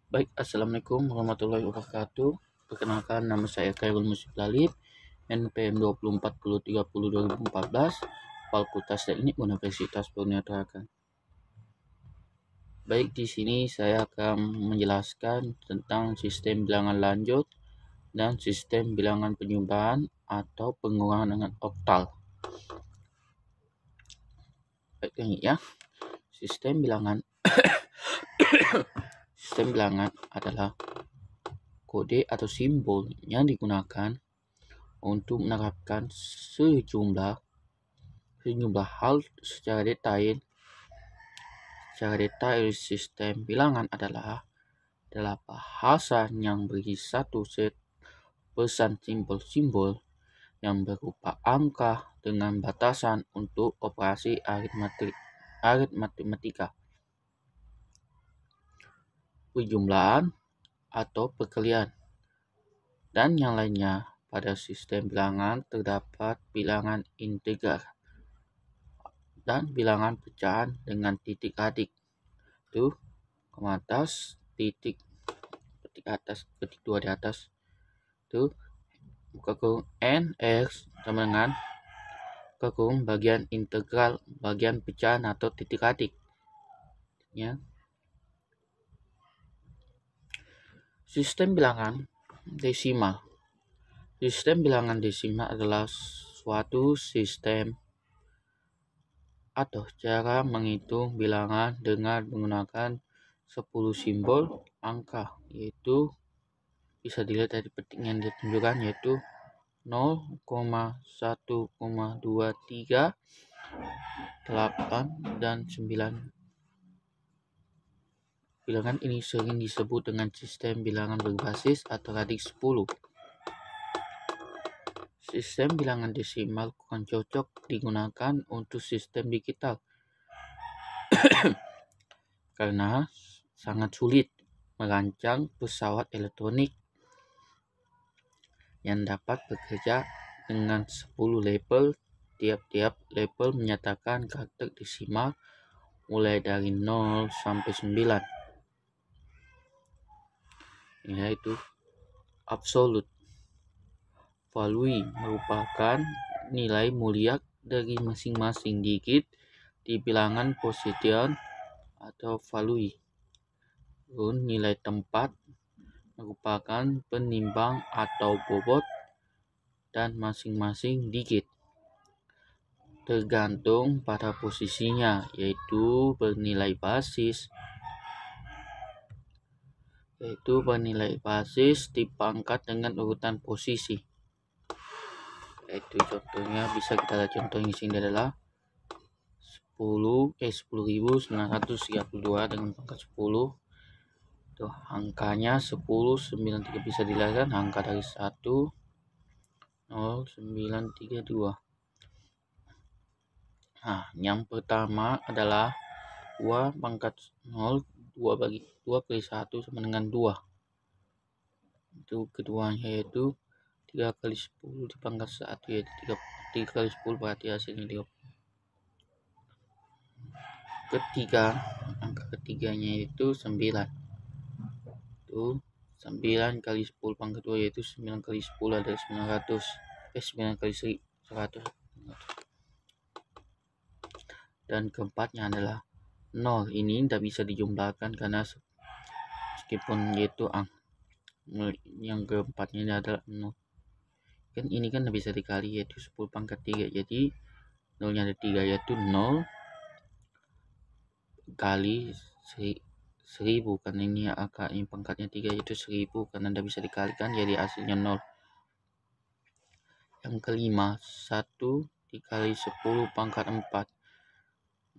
Baik, Assalamualaikum warahmatullahi wabarakatuh. Perkenalkan, nama saya Khairul Musib Lalib, NPM 24/10/30/2014, Fakultas Teknik Universitas Borneo Tarakan. Baik, di sini saya akan menjelaskan tentang sistem bilangan lanjut dan sistem bilangan penyumbaan atau pengurangan dengan oktal. Baik, ini ya. Sistem bilangan Sistem bilangan adalah kode atau simbol yang digunakan untuk menerapkan sejumlah hal secara detail. Sistem bilangan adalah bahasa yang berisi satu set pesan simbol-simbol yang berupa angka dengan batasan untuk operasi aritmatika, penjumlahan atau perkalian, dan yang lainnya. Pada sistem bilangan terdapat bilangan integer dan bilangan pecahan dengan titik adik. Tuh, koma atas, titik atas, ketik dua di atas. Tuh, buka kurung n x sama dengan buka kurung bagian integral, bagian pecahan atau titik adik. Ya. Sistem bilangan desimal. Sistem bilangan desimal adalah suatu sistem atau cara menghitung bilangan dengan menggunakan 10 simbol angka, yaitu bisa dilihat dari petik yang ditunjukkan, yaitu 0,1,2,3, 8, dan 9. Bilangan ini sering disebut dengan sistem bilangan berbasis atau radix 10. Sistem bilangan desimal kurang cocok digunakan untuk sistem digital karena sangat sulit merancang pesawat elektronik yang dapat bekerja dengan 10 label. Tiap-tiap label menyatakan karakter desimal mulai dari 0 sampai 9, yaitu absolute value merupakan nilai mulia dari masing-masing digit di bilangan position atau value. Nilai tempat merupakan penimbang atau bobot dan masing-masing digit tergantung pada posisinya, yaitu bernilai basis dipangkat dengan urutan posisi. Yaitu contohnya bisa kita lihat, contoh di sini adalah 10.932 dengan pangkat 10. Tuh, angkanya 1093 bisa dilihat kan, angka dari 10932. Nah, yang pertama adalah 2 pangkat 0, 2 bagi 2 kali 1 sama dengan 2. Itu keduanya yaitu 3 kali 10 di pangkat 1, yaitu 3 kali 10, berarti hasilnya 30. Angka ketiganya itu 9. Itu 9 kali 10 pangkat 2, yaitu 9 kali 10 adalah 900. 9 kali 100. Dan keempatnya adalah 0. Ini tidak bisa dijumlahkan karena meskipun yaitu yang keempatnya ini adalah 0. Kan ini kan tidak bisa dikali, yaitu 10 pangkat 3. Jadi 0-nya ada 3, yaitu 0 kali 1000, karena ini angkanya pangkatnya 3, yaitu 1000, karena tidak bisa dikalikan, jadi hasilnya 0. Yang kelima, 1 dikali 10 pangkat 4.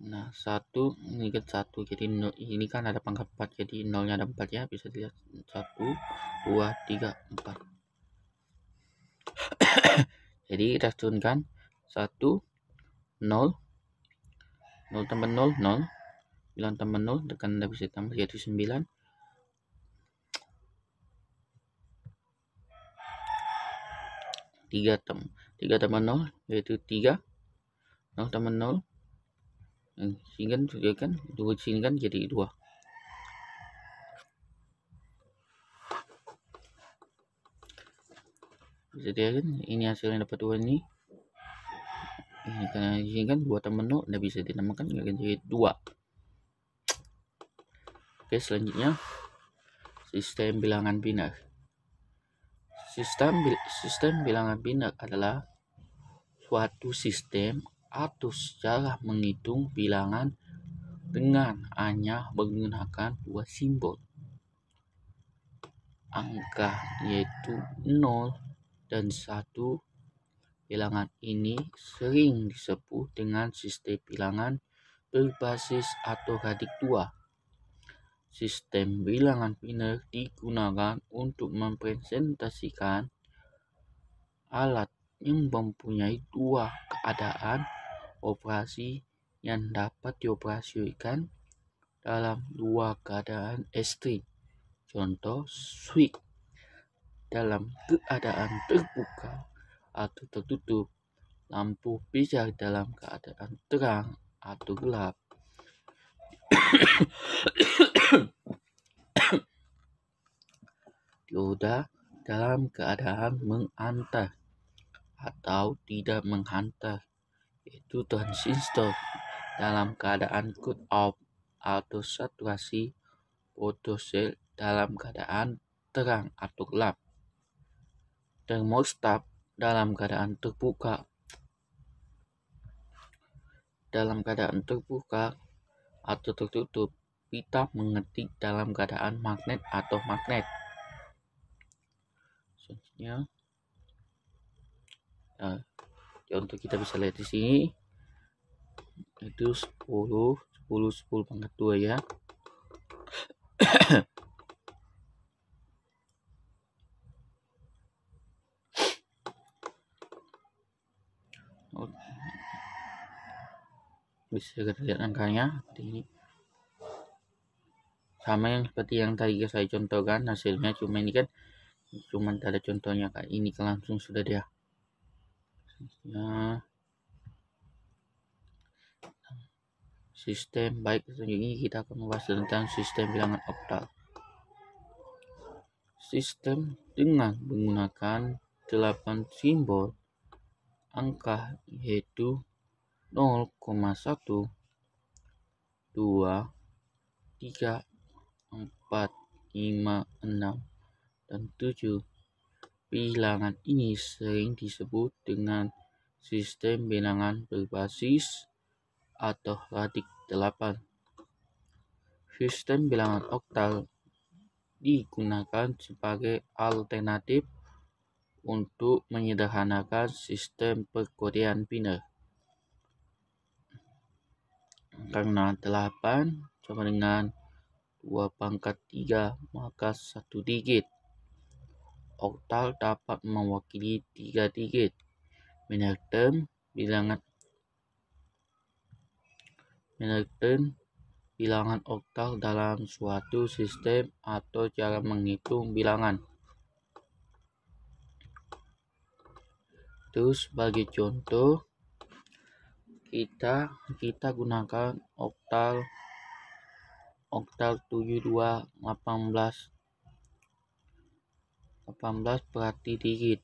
Nah, 1 ini kan 1, jadi 0, ini kan ada pangkat 4, jadi 0-nya ada 4 ya, bisa dilihat 1, 2, 3, 4. Jadi kita turunkan 1, 0, 0 tambah 0, 0, 9 tambah 0, tekan tidak bisa tambah, yaitu 9. 3 tambah 0, yaitu 3. 0 tambah 0, sini kan 2 sini kan jadi 2. Bisa dilihat kan, ini hasilnya dapat 2 ini. Ini karena di sini kan 2 tambah 0, tidak bisa dinamakan, akan jadi 2. Oke, selanjutnya sistem bilangan biner. Sistem bilangan biner adalah suatu sistem atau cara menghitung bilangan dengan hanya menggunakan 2 simbol angka, yaitu 0 dan 1. Bilangan ini sering disebut dengan sistem bilangan berbasis atau radix 2. Sistem bilangan biner digunakan untuk merepresentasikan alat yang mempunyai 2 keadaan operasi yang dapat dioperasikan dalam 2 keadaan ekstrim. Contoh, switch dalam keadaan terbuka atau tertutup, lampu pijar dalam keadaan terang atau gelap. Dioda dalam keadaan menghantar atau tidak menghantar, yaitu transistor dalam keadaan cut off atau saturasi, photocell dalam keadaan terang atau gelap, termostat dalam keadaan terbuka atau tertutup, pita mengetik dalam keadaan magnet atau magnet. Selanjutnya, contoh kita bisa lihat di sini, itu 10 pangkat 2 ya. Bisa kita lihat angkanya ini sama yang seperti yang tadi saya contohkan, hasilnya cuma ini kan cuman ada contohnya kayak ini kan langsung sudah dia. Sistem baik, selanjutnya kita akan membahas tentang sistem bilangan oktal. Sistem dengan menggunakan 8 simbol angka, yaitu 0,1, 2, 3, 4, 5, 6, dan 7. Bilangan ini sering disebut dengan sistem bilangan berbasis atau radix 8. Sistem bilangan oktal digunakan sebagai alternatif untuk menyederhanakan sistem perkodean biner. Karena 8 sama dengan 2 pangkat 3, maka 1 digit. Oktal dapat mewakili 3 digit. Menurut bilangan oktal dalam suatu sistem atau cara menghitung bilangan. Terus sebagai contoh, kita gunakan oktal 7218 berarti digit.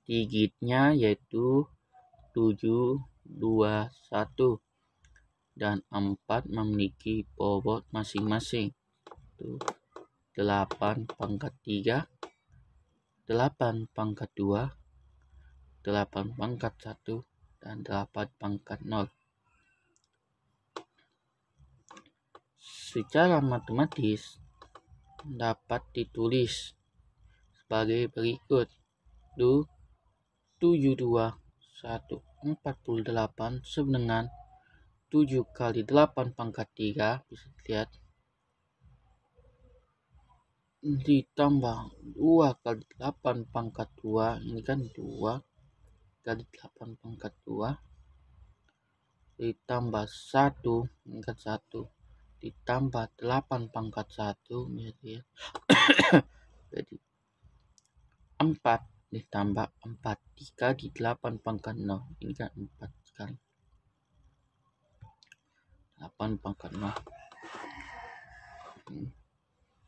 Digitnya yaitu 721 dan 4 memiliki bobot masing-masing. 8 pangkat 3, 8 pangkat 2, 8 pangkat 1, dan 8 pangkat 0. Secara matematis dapat ditulis sebagai berikut. 721 48 sama dengan 7 kali 8 pangkat 3, bisa dilihat, ditambah 2 kali 8 pangkat 2, ini kan 2 kali 8 pangkat 2, ditambah 1, ini kan 1, ditambah 8 pangkat 1, jadi 4 ditambah 4 dikali 8 pangkat 0, ini kan 4 kali 8 pangkat 0.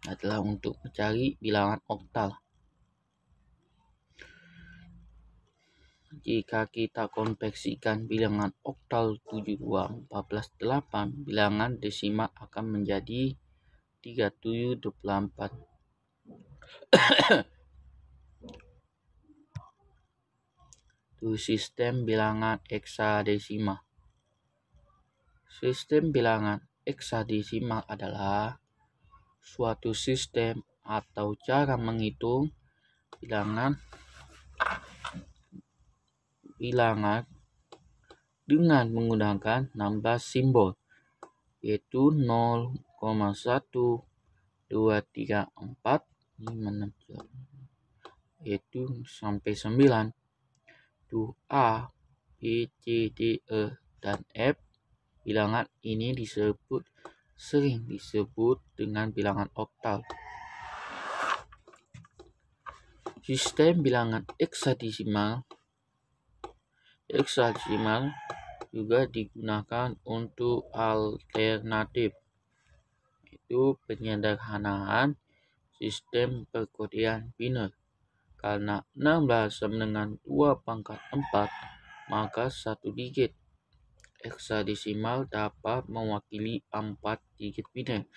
adalah untuk mencari bilangan oktal. Jika kita konversikan bilangan oktal 7, 2, 14, 8, bilangan desimal akan menjadi 37, 24. Itu sistem bilangan heksadesimal. Sistem bilangan heksadesimal adalah suatu sistem atau cara menghitung bilangan dengan menggunakan 16 simbol, yaitu 0, 1, 2, 3, 4, 5, 6, 7, yaitu sampai 9. Itu A, B, C, D, E, dan F. Bilangan ini sering disebut dengan bilangan oktal. Sistem bilangan heksadesimal juga digunakan untuk alternatif, yaitu penyederhanaan sistem perkodean biner. Karena 16 sama dengan 2 pangkat 4, maka satu digit heksadesimal dapat mewakili 4 digit biner.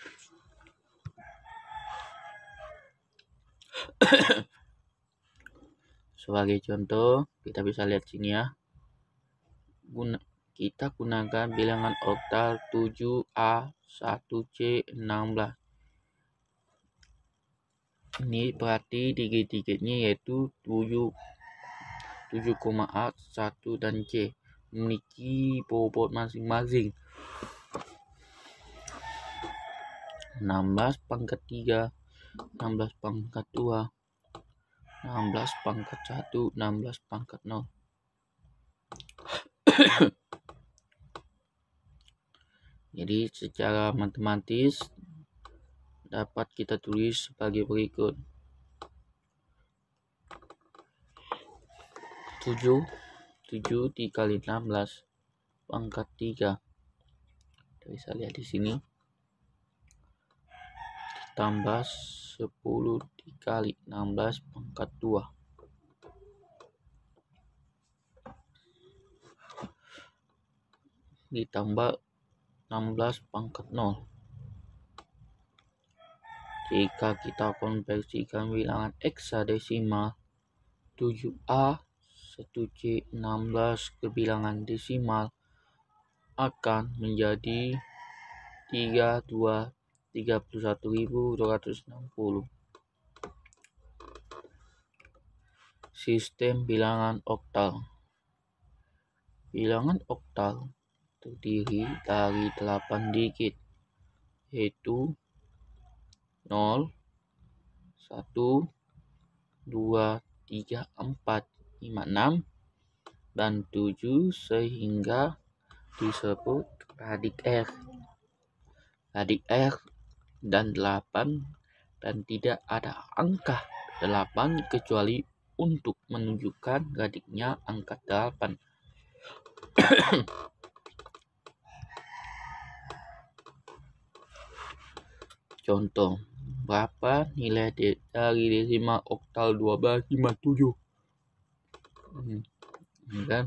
Sebagai contoh, kita bisa lihat sini ya. Kita gunakan bilangan oktal 7A, 1C, 16. Ini berarti digit-digitnya yaitu 7, 7,A, 1, dan C. Memiliki bobot masing-masing. 16 pangkat 3, 16 pangkat 2, 16 pangkat 1, 16 pangkat 0. Jadi secara matematis dapat kita tulis sebagai berikut. 7 dikali 16 pangkat 3. Kita bisa lihat di sini. Ditambah 10 dikali 16 pangkat 2. Ditambah 16 pangkat 0. Jika kita konversikan bilangan heksadesimal 7A, 1C, 16 ke bilangan desimal akan menjadi 31.260. Sistem bilangan oktal. Bilangan oktal terdiri dari 8 digit, yaitu 0, 1, 2, 3, 4, 5, 6, dan 7 sehingga disebut radik R. Radik R dan 8, dan tidak ada angka 8 kecuali untuk menunjukkan radiknya angka 8. Contoh, berapa nilai dari desimal oktal 1257? Ini kan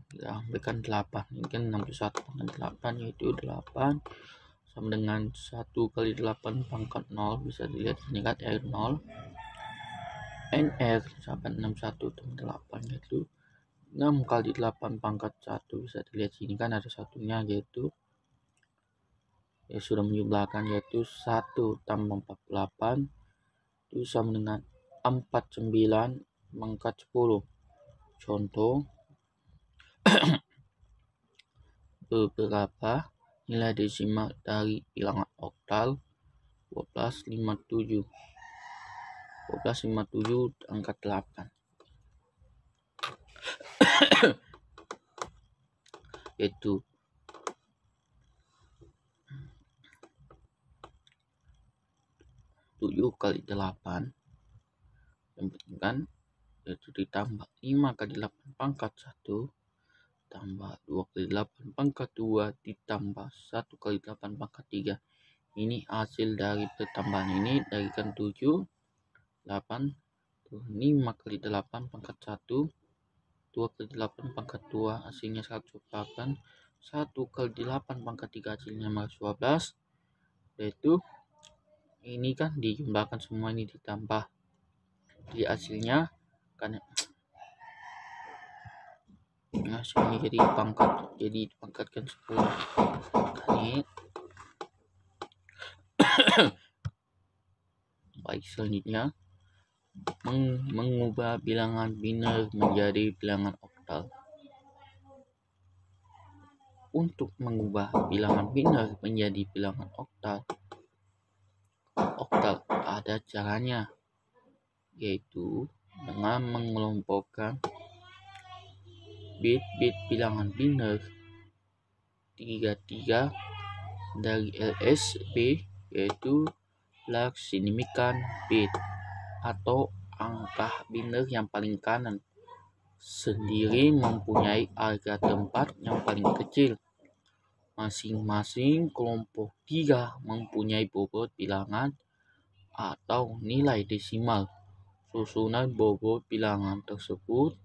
kita ambilkan 8, ini kan 61 dengan 8, yaitu 8 sama dengan 1 kali 8 pangkat 0. Bisa dilihat ini kan R0, NR sama 61 dengan 8, yaitu 6 kali 8 pangkat 1. Bisa dilihat sini kan ada satunya, yaitu sudah menjumlahkan, yaitu 1 tambah 48 itu sama dengan 49 pangkat 10. Contoh, beberapa nilai desimal dari bilangan oktal 1257 angka 8, yaitu 7 kali 8 kan, yaitu ditambah 5 kali 8 pangkat 1 tambah 2 kali 8 pangkat 2 ditambah 1 kali 8 pangkat 3, Ini hasil dari pertambahan ini dari kan 7, 8, 5 kali 8 pangkat 1, 2 kali 8 pangkat 2 hasilnya 108, 1 kali 8 pangkat 3 hasilnya 12, yaitu ini kan dijumlahkan semua ini ditambah, jadi hasilnya kan ini jadi dipangkatkan 10 kali. Baik, selanjutnya mengubah bilangan biner menjadi bilangan oktal. Untuk mengubah bilangan biner menjadi bilangan oktal ada caranya, yaitu dengan mengelompokkan bit-bit bilangan biner 33 dari LSB, yaitu large significant bit atau angka biner yang paling kanan sendiri mempunyai harga tempat yang paling kecil. Masing-masing kelompok 3 mempunyai bobot bilangan atau nilai desimal. Susunan bobot bilangan tersebut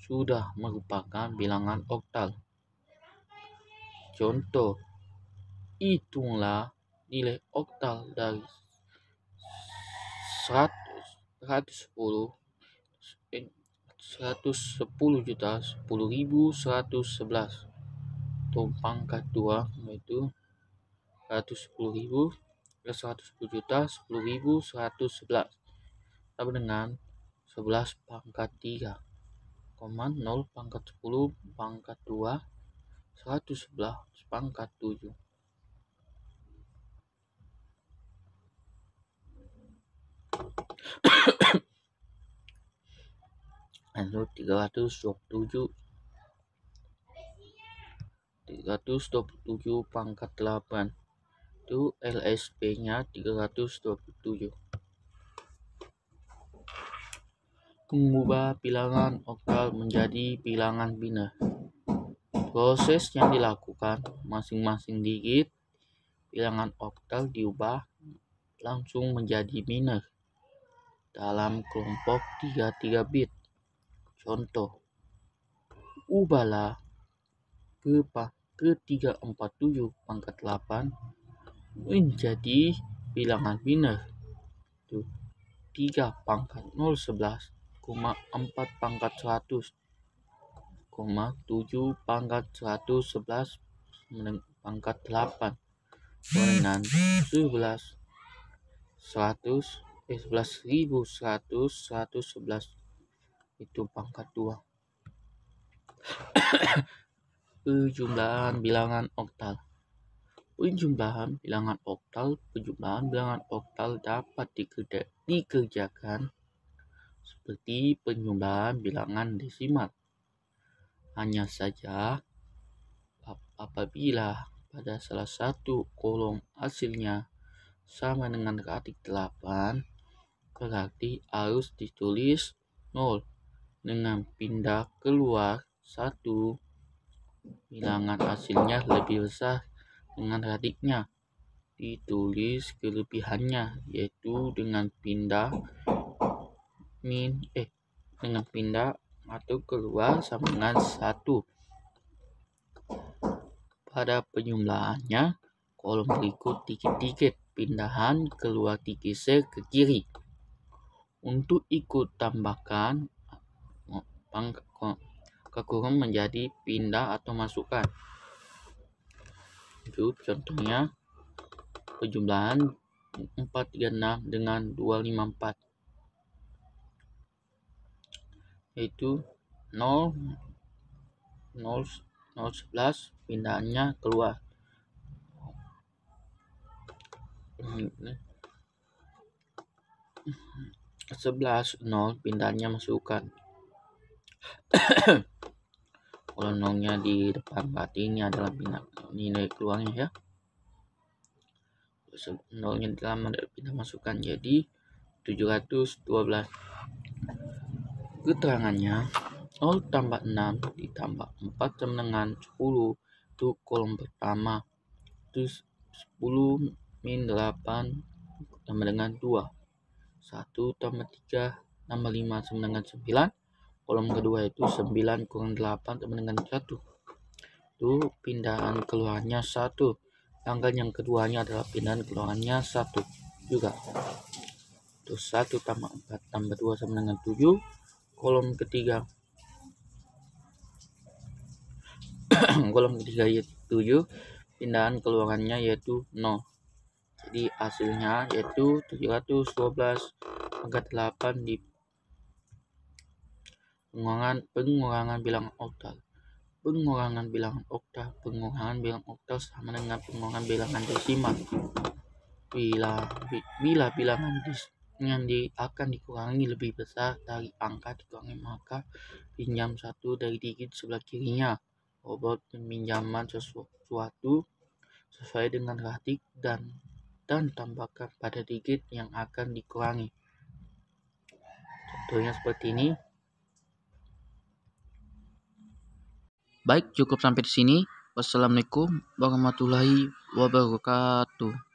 sudah merupakan bilangan oktal. Contoh, hitunglah nilai oktal dari 110.10.111 atau pangkat 2, yaitu 110.000 plus 110.000 sama dengan 11 pangkat 3, 0 pangkat 10 pangkat 2, 111 pangkat 7. Lalu 327 pangkat 8 itu LSB nya 327. Mengubah bilangan oktal menjadi bilangan biner. Proses yang dilakukan, masing-masing digit bilangan oktal diubah langsung menjadi biner dalam kelompok 33 bit. Contoh, ubahlah ke 347 pangkat 8 menjadi bilangan biner. 3 pangkat 011, 4 pangkat 100, 7 pangkat 111 pangkat 8 dengan 11.111 itu pangkat 2. Penjumlahan bilangan oktal. Penjumlahan bilangan oktal dapat dikerjakan seperti penjumlahan bilangan desimal. Hanya saja apabila pada salah satu kolom hasilnya sama dengan radik 8, berarti harus ditulis 0 dengan pindah keluar 1. Bilangan hasilnya lebih besar dengan radiknya, ditulis kelebihannya, yaitu dengan pindah atau keluar sama dengan 1. Pada penjumlahannya, kolom berikut dikit-dikit pindahan keluar digeser ke kiri. Untuk ikut tambahkan kekurang menjadi pindah atau masukkan. Itu contohnya penjumlahan 436 dengan 254, yaitu 011 pindahannya keluar, 11 0 pindahannya masukkan. Kalau nolnya di depan, berarti ini adalah nilai keluarnya ya. Nolnya di dalam ada pindah masukkan, jadi 712. Keterangannya 0 tambah 6 ditambah 4 sama dengan 10 itu kolom pertama, itu 10 min 8 sama dengan 2. 1 tambah 3 tambah 5 sama dengan 9. Kolom kedua itu 9 kurang 8 sama dengan 1. Itu pindahan keluarnya 1. Sedangkan yang keduanya adalah pindahan keluarnya 1 juga. Terus 1 tambah 4 tambah 2 sama dengan 7. Kolom ketiga yaitu 7, pindahan keluarannya yaitu 0. Jadi hasilnya yaitu 712, maka 8 di pengurangan bilangan oktal. Pengurangan bilangan oktal sama dengan pengurangan bilangan desimal. Bila bilangan yang akan dikurangi lebih besar dari angka dikurangi, maka pinjam satu dari digit sebelah kirinya. Bobot peminjaman sesuatu sesuai dengan gratik dan tambahkan pada digit yang akan dikurangi. Contohnya seperti ini. Baik, cukup sampai di sini. Wassalamualaikum warahmatullahi wabarakatuh.